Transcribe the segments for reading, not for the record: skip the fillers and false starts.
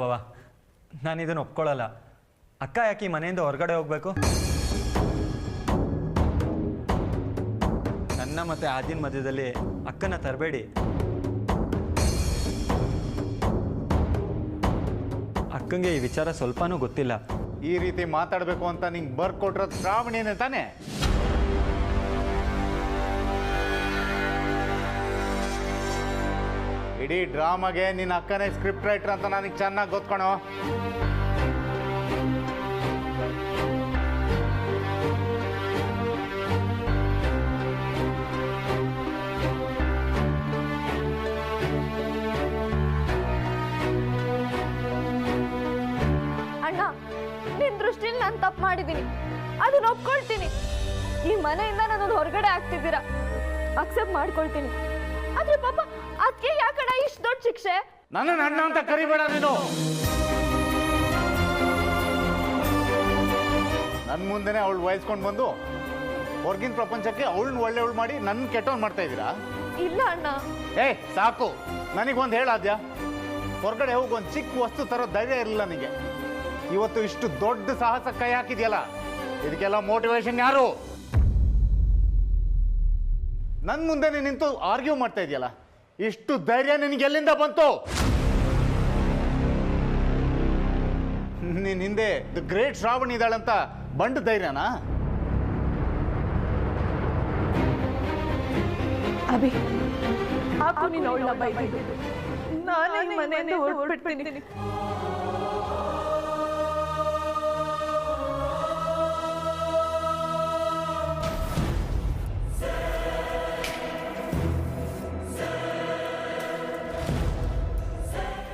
ಬಾವ, ನಾನು ಇದನ್ನು ಒಪ್ಕೊಳ್ಳಲ್ಲ. ಅಕ್ಕ ಯಾಕೆ ಈ ಮನೆಯಿಂದ ಹೊರಗಡೆ ಹೋಗ್ಬೇಕು? ನನ್ನ ಮತ್ತೆ ಆದಿನ ಮಧ್ಯದಲ್ಲಿ ಅಕ್ಕನ ತರಬೇಡಿ. ಅಕ್ಕಂಗೆ ಈ ವಿಚಾರ ಸ್ವಲ್ಪನೂ ಗೊತ್ತಿಲ್ಲ. ಈ ರೀತಿ ಮಾತಾಡಬೇಕು ಅಂತ ನಿಂಗೆ ಬರ್ಕೊಟ್ರೋದು ಶ್ರಾವಣಿನೇ ತಾನೆ? ಇಡೀ ಡ್ರಾಮಾಗೆ ನಿನ್ನ ಅಕ್ಕನೇ ಸ್ಕ್ರಿಪ್ಟ್ ರೈಟರ್ ಅಂತ ನನಗೆ ಚೆನ್ನಾಗಿ ಗೊತ್ಕೊಣೋ. ಅಣ್ಣ, ನಿನ್ ದೃಷ್ಟಿಲಿ ನಾನು ತಪ್ಪು ಮಾಡಿದ್ದೀನಿ, ಅದನ್ನ ಒಪ್ಕೊಳ್ತೀನಿ. ಈ ಮನೆಯಿಂದ ನಾನು ಹೊರಗಡೆ ಆಗ್ತಿದ್ದೀರಾ, ಅಕ್ಸೆಪ್ಟ್ ಮಾಡ್ಕೊಳ್ತೀನಿ. ಆದ್ರೆ ಪಾಪ ಅದಕ್ಕೆ ಯಾಕಣ್ಣ ಇಷ್ಟು ದೊಡ್ಡ ಶಿಕ್ಷೆ? ನನ್ನ ಅಣ್ಣ ಅಂತ ಕರಿಬೇಡ ನೀನು. ನನ್ನ ಮುಂದೆನೆ ಅವಳು ವಹಿಸ್ಕೊಂಡು ಬಂದು ಹೊರಗಿನ ಪ್ರಪಂಚಕ್ಕೆ ಅವಳನ್ನ ಒಳ್ಳೆಯವಳು ಮಾಡಿ ನನ್ನ ಕೆಟ್ಟವನ್ ಮಾಡ್ತಾ ಇದ್ದೀರಾ? ಇಲ್ಲ ಅಣ್ಣ. ಸಾಕು, ನನಗೊಂದು ಹೇಳಾದ್ಯಾ? ಹೊರಗಡೆ ಹೋಗಿ ಒಂದು ಚಿಕ್ಕ ವಸ್ತು ತರೋ ಧೈರ್ಯ ಇರಲಿಲ್ಲ ನಿನಗೆ. ಇವತ್ತು ಇಷ್ಟು ದೊಡ್ಡ ಸಾಹಸ ಕೈ ಹಾಕಿದ್ಯಲ್ಲ, ಇದಕ್ಕೆಲ್ಲ ಮೋಟಿವೇಶನ್ ಯಾರು? ನನ್ನ ಮುಂದೆ ನಿಂತು ಆರ್ಗ್ಯೂ ಮಾಡ್ತಾ ಇದೆಯಲ್ಲ, ಇಷ್ಟು ಧೈರ್ಯ ನಿನಗೆ ಎಲ್ಲಿಂದ ಬಂತು? ನೀನ್ ಹಿಂದೆ ದ ಗ್ರೇಟ್ ಶ್ರಾವಣಿ ಇದ್ದಾಳಂತ ಬಂಡ ಧೈರ್ಯನಾ? ಅಭಿ, ಆಕು ನೀನು ಅವಳನ್ನ ಬೈದಿದ್ದು, ನಾನೇ ಈ ಮನೆಯಿಂದ ಹೊರಟ್ಬಿಡ್ತೀನಿ.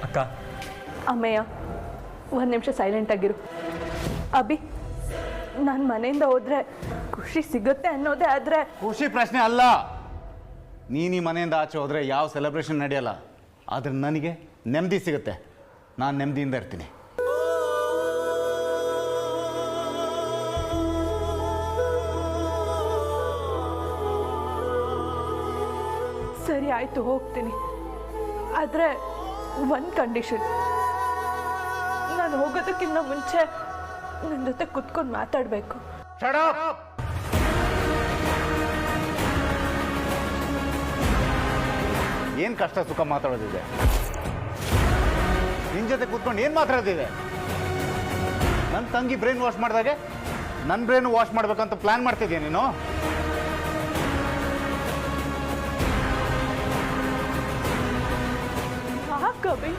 ಅಕ್ಕ, ಅಮ್ಮಯ್ಯ, ಒಂದು ನಿಮಿಷ ಸೈಲೆಂಟ್ ಆಗಿರು. ಅಭಿ, ನಾನು ಮನೆಯಿಂದ ಹೋದ್ರೆ ಖುಷಿ ಸಿಗುತ್ತೆ ಅನ್ನೋದೇ, ಆದರೆ ಖುಷಿ ಪ್ರಶ್ನೆ ಅಲ್ಲ. ನೀನು ಈ ಮನೆಯಿಂದ ಆಚೆ ಹೋದ್ರೆ ಯಾವ ಸೆಲೆಬ್ರೇಷನ್ ನಡೆಯಲ್ಲ, ಆದ್ರೆ ನನಗೆ ನೆಮ್ಮದಿ ಸಿಗುತ್ತೆ. ನಾನು ನೆಮ್ಮದಿಯಿಂದ ಇರ್ತೀನಿ. ಸರಿ ಆಯಿತು, ಹೋಗ್ತೀನಿ. ಆದರೆ ಒಂದು ಕಂಡೀಷನ್, ನಾನು ಹೋಗೋದಕ್ಕಿಂತ ಮುಂಚೆ ನನ್ನ ಜೊತೆ ಕುತ್ಕೊಂಡು ಮಾತಾಡಬೇಕು. ಏನು ಕಷ್ಟ ಸುಖ ಮಾತಾಡೋದಿದೆ? ನಿನ್ನ ಜೊತೆ ಕೂತ್ಕೊಂಡು ಏನು ಮಾತಾಡೋದಿದೆ? ನನ್ನ ತಂಗಿ ಬ್ರೈನ್ ವಾಶ್ ಮಾಡಿದಾಗೆ ನನ್ನ ಬ್ರೈನ್ ವಾಶ್ ಮಾಡ್ಬೇಕಂತ ಪ್ಲಾನ್ ಮಾಡ್ತಿದ್ಯಾ ನೀನು? ಕವಿ,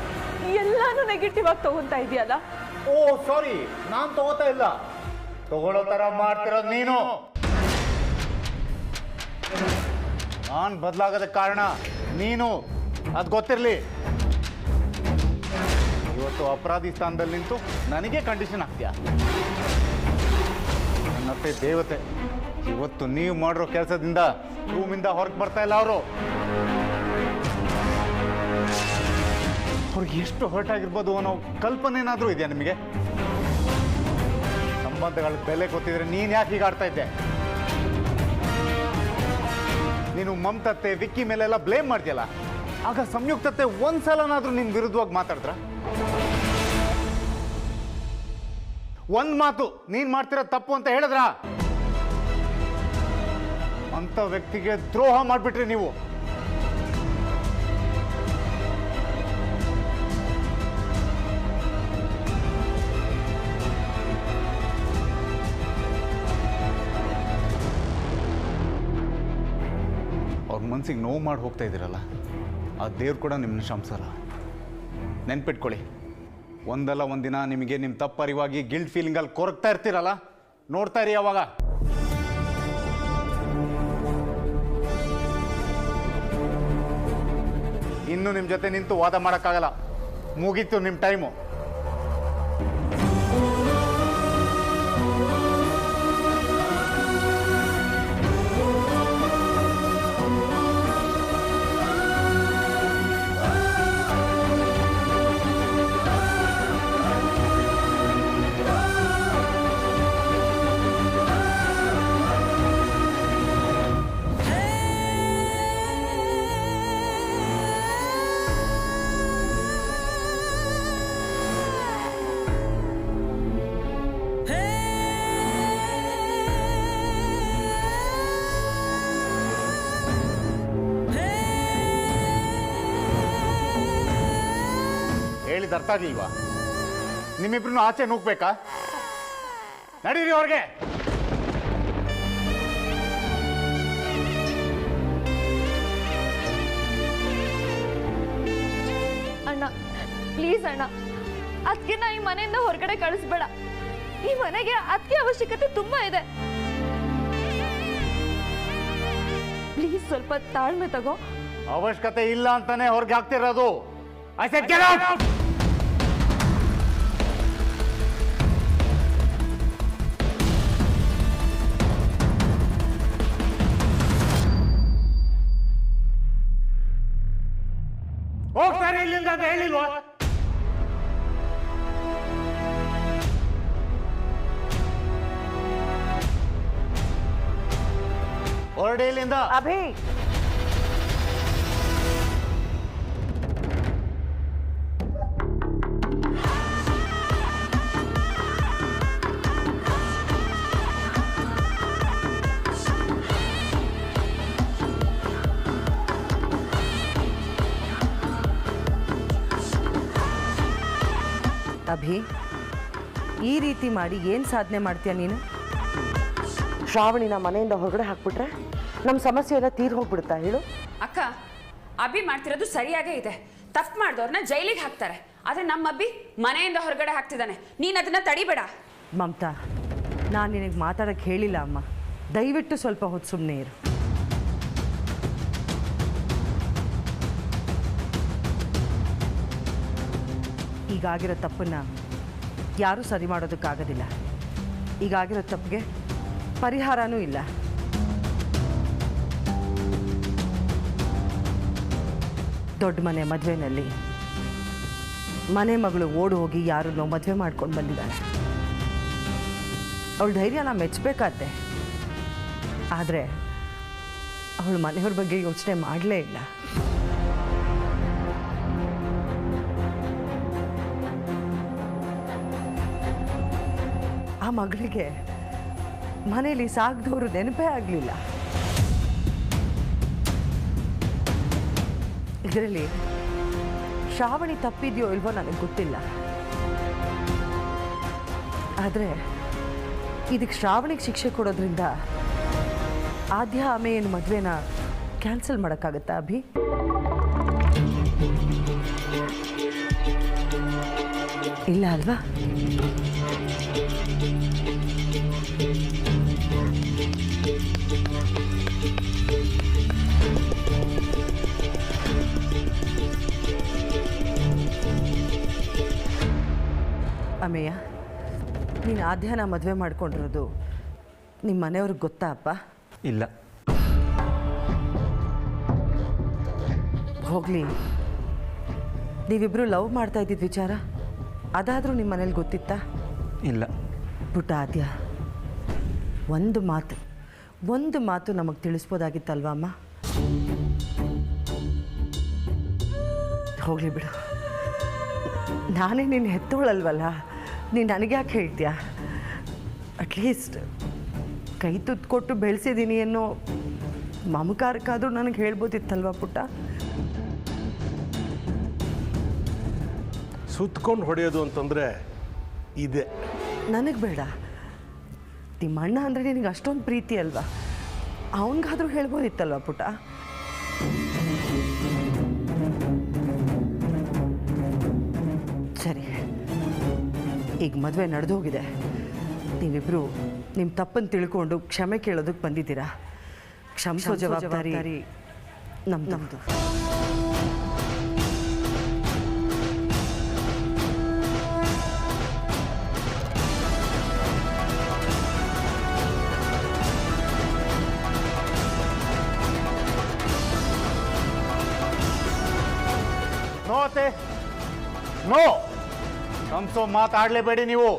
ಎಲ್ಲಾನು ನೆಗೆಟಿವ್ ಆಗಿ ತಗೊಂತಾ ಇದೆಯಲ್ಲ. ಓ ಸಾರಿ, ನಾನು ತಗೋತಾ ಇಲ್ಲ. ತಗೊಳ್ಳೋ ತರ ಮಾಡ್ತಿರೋದು ನೀನು. ನಾನು ಬದಲಾಗೋದಕ್ಕೆ ಕಾರಣ ನೀನು, ಅದು ಗೊತ್ತಿರಲಿ. ಇವತ್ತು ಅಪರಾಧಿ ಸ್ಥಾನದಲ್ಲಿ ನಿಂತು ನನಗೆ ಕಂಡೀಷನ್ ಹಾಕ್ತೀಯ? ನನ್ನತ್ತೆ ದೇವತೆ, ಇವತ್ತು ನೀವು ಮಾಡಿರೋ ಕೆಲಸದಿಂದ ರೂಮಿಂದ ಹೊರಗೆ ಬರ್ತಾ ಇಲ್ಲ ಅವರು. ಅವ್ರಿಗೆ ಎಷ್ಟು ಹರ್ಟ್ ಆಗಿರ್ಬೋದು ಅನ್ನೋ ಕಲ್ಪನೆ ಏನಾದರೂ ಇದೆಯಾ ನಿಮಗೆ? ಸಂಬಂಧಗಳ ಬೆಲೆ ಗೊತ್ತಿದ್ರೆ ನೀನು ಯಾಕೆ ಹೀಗೆ ಆಡ್ತಾ ಇದ್ದೆ? ನೀನು ಮಮತತ್ತೆ ವಿಕ್ಕಿ ಮೇಲೆಲ್ಲ ಬ್ಲೇಮ್ ಮಾಡ್ತೀಯಲ್ಲ, ಆಗ ಸಂಯುಕ್ತತೆ ಒಂದ್ಸಲನಾದ್ರೂ ನಿನ್ನ ವಿರುದ್ಧವಾಗಿ ಮಾತಾಡಿದ್ರ? ಒಂದ್ ಮಾತು ನೀನ್ ಮಾಡ್ತಿರೋ ತಪ್ಪು ಅಂತ ಹೇಳಿದ್ರ? ಅಂತ ವ್ಯಕ್ತಿಗೆ ದ್ರೋಹ ಮಾಡ್ಬಿಟ್ರಿ ನೀವು. ಅವ್ರ ಮನ್ಸಿಗೆ ನೋವು ಮಾಡಿ ಹೋಗ್ತಾ ಇದ್ದೀರಲ್ಲ, ಆ ದೇವ್ರು ಕೂಡ ನಿಮ್ಮನ್ನ ಕ್ಷಮಿಸಲ್ಲ. ನೆನ್ಪಿಟ್ಕೊಳ್ಳಿ, ಒಂದಲ್ಲ ಒಂದಿನ ನಿಮಗೆ ನಿಮ್ಮ ತಪ್ಪರಿವಾಗಿ ಗಿಲ್ಟ್ ಫೀಲಿಂಗಲ್ಲಿ ಕೊರಗ್ತಾ ಇರ್ತೀರಲ್ಲ, ನೋಡ್ತಾ ಇರಿ ಅವಾಗ. ಇನ್ನು ನಿಮ್ಮ ಜೊತೆ ನಿಂತು ವಾದ ಮಾಡೋಕ್ಕಾಗಲ್ಲ, ಮುಗೀತು ನಿಮ್ಮ ಟೈಮು. ಹೇಳಿದ ಅರ್ಥ ಆಗಲಿಲ್ವಾ? ನಿಮ್ಮಿಬ್ರು ಆಚೆ ನೂಗ್ಬೇಕಾ? ನಡೀರಿ ಅವ್ರಿಗೆ. ಅಣ್ಣ ಪ್ಲೀಸ್ ಅಣ್ಣ, ಅದಕ್ಕೆ ನಾ ಈ ಮನೆಯಿಂದ ಹೊರಗಡೆ ಕಳಿಸ್ಬೇಡ. ಈ ಮನೆಗೆ ಅದಕ್ಕೆ ಅವಶ್ಯಕತೆ ತುಂಬಾ ಇದೆ. ಪ್ಲೀಸ್ ಸ್ವಲ್ಪ ತಾಳ್ಮೆ ತಗೋ. ಅವಶ್ಯಕತೆ ಇಲ್ಲ ಅಂತಾನೆ ಹೊರಗೆ ಹಾಕ್ತಿರೋದು. I said get out! ಹೋಗ್ತಾರೆ ಇಲ್ಲಿಂದ ಅಂತ ಹೇಳಿಲ್ವಾ? ಹೊರಡಿ ಇಲ್ಲಿಂದ. ಅಭಿ, ಅಭಿ, ಈ ರೀತಿ ಮಾಡಿ ಏನು ಸಾಧನೆ ಮಾಡ್ತೀಯ ನೀನು? ಶ್ರಾವಣಿನ ಮನೆಯಿಂದ ಹೊರಗಡೆ ಹಾಕ್ಬಿಟ್ರೆ ನಮ್ಮ ಸಮಸ್ಯೆ ಎಲ್ಲ ತೀರ್ ಹೋಗ್ಬಿಡುತ್ತಾ ಹೇಳು? ಅಕ್ಕ, ಅಭಿ ಮಾಡ್ತಿರೋದು ಸರಿಯಾಗೇ ಇದೆ. ತಪ್ಪು ಮಾಡಿದವ್ರನ್ನ ಜೈಲಿಗೆ ಹಾಕ್ತಾರೆ, ಆದರೆ ನಮ್ಮ ಅಭಿ ಮನೆಯಿಂದ ಹೊರಗಡೆ ಹಾಕ್ತಿದ್ದಾನೆ. ನೀನು ಅದನ್ನ ತಡಿಬೇಡ. ಮಮತಾ, ನಾನು ನಿನಗೆ ಮಾತಾಡೋಕ್ಕೆ ಹೇಳಿಲ್ಲ ಅಮ್ಮ. ದಯವಿಟ್ಟು ಸ್ವಲ್ಪ ಹೊತ್ತು ಸುಮ್ಮನೆ ಇರು. ಈಗಾಗಿರೋ ತಪ್ಪನ್ನು ಯಾರೂ ಸರಿ ಮಾಡೋದಕ್ಕಾಗೋದಿಲ್ಲ. ಈಗಾಗಿರೋ ತಪ್ಪಿಗೆ ಪರಿಹಾರನೂ ಇಲ್ಲ. ದೊಡ್ಡ ಮನೆ ಮದುವೆನಲ್ಲಿ ಮನೆ ಮಗಳು ಓಡಿ ಹೋಗಿ ಯಾರನ್ನೋ ಮದುವೆ ಮಾಡ್ಕೊಂಡು ಬಂದಿದ್ದಾಳೆ. ಅವಳ ಧೈರ್ಯನ ಮೆಚ್ಚಬೇಕಾದ್ದೆ. ಆದರೆ ಅವಳು ಮನೆಯವ್ರ ಬಗ್ಗೆ ಯೋಚನೆ ಮಾಡಲೇ ಇಲ್ಲ. ಆ ಮಗಳಿಗೆ ಮನೇಲಿ ಸಾಕ್ದವರು ನೆನಪೇ ಆಗಲಿಲ್ಲ. ಇದರಲ್ಲಿ ಶ್ರಾವಣಿ ತಪ್ಪಿದೆಯೋ ಇಲ್ವೋ ನನಗೆ ಗೊತ್ತಿಲ್ಲ. ಆದರೆ ಇದಕ್ಕೆ ಶ್ರಾವಣಿಗೆ ಶಿಕ್ಷೆ ಕೊಡೋದ್ರಿಂದ ಆದ್ಯ ಆಮೇಲೆ ಮದುವೆನ ಕ್ಯಾನ್ಸಲ್ ಮಾಡೋಕ್ಕಾಗತ್ತಾ ಅಭಿ? ಇಲ್ಲ ಅಲ್ವಾ? ಅಮೇಯ, ನೀನು ಆದ್ಯನ ಮದುವೆ ಮಾಡ್ಕೊಂಡಿರೋದು ನಿಮ್ಮ ಮನೆಯವ್ರಿಗೆ ಗೊತ್ತಾ ಅಪ್ಪ? ಇಲ್ಲ. ಹೋಗಲಿ, ನೀವಿಬ್ಬರು ಲವ್ ಮಾಡ್ತಾ ಇದ್ದಿದ್ದ ವಿಚಾರ ಅದಾದರೂ ನಿಮ್ಮ ಮನೇಲಿ ಗೊತ್ತಿತ್ತಾ? ಇಲ್ಲ. ಪುಟ್ಟ ಆದ್ಯ, ಒಂದು ಮಾತು ನಮಗೆ ತಿಳಿಸ್ಬೋದಾಗಿತ್ತಲ್ವಾ ಅಮ್ಮ? ಹೋಗಲಿ ಬಿಡು, ನಾನೇ ನಿನ್ನ ಹೆತ್ತೋಳಲ್ವಲ್ಲ, ನೀನು ನನಗೆ ಯಾಕೆ ಹೇಳ್ತೀಯ? ಅಟ್ಲೀಸ್ಟ್ ಕೈ ತುತ್ತು ಕೊಟ್ಟು ಬೆಳೆಸಿದ್ದೀನಿ ಅನ್ನೋ ಮಮಕಾರಕ್ಕಾದರೂ ನನಗೆ ಹೇಳ್ಬೋದಿತ್ತಲ್ವ ಪುಟ್ಟ? ಸುತ್ಕೊಂಡು ಹೊಡೆಯೋದು ಅಂತಂದರೆ ಇದೆ. ನನಗೆ ಬೇಡ. ನಿಮ್ಮ ಅಣ್ಣ ಅಂದರೆ ನಿನಗೆ ಅಷ್ಟೊಂದು ಪ್ರೀತಿ ಅಲ್ವಾ? ಅವನಿಗಾದರೂ ಹೇಳ್ಬೋದಿತ್ತಲ್ವ ಪುಟ್ಟ? ಸರಿ, ಈಗ ಮದುವೆ ನಡೆದೋಗಿದೆ. ನೀವಿಬ್ಬರು ನಿಮ್ಮ ತಪ್ಪನ್ನು ತಿಳ್ಕೊಂಡು ಕ್ಷಮೆ ಕೇಳೋದಕ್ಕೆ ಬಂದಿದ್ದೀರಾ. ಕ್ಷಮಿಸೋ ಜವಾಬ್ದಾರಿ ನಮ್ಮದು. ನೋ ಅತ್ತೆ, ನೋ. ಕಂಸೋ ಮಾತಾಡಲೇಬೇಡಿ ನೀವು.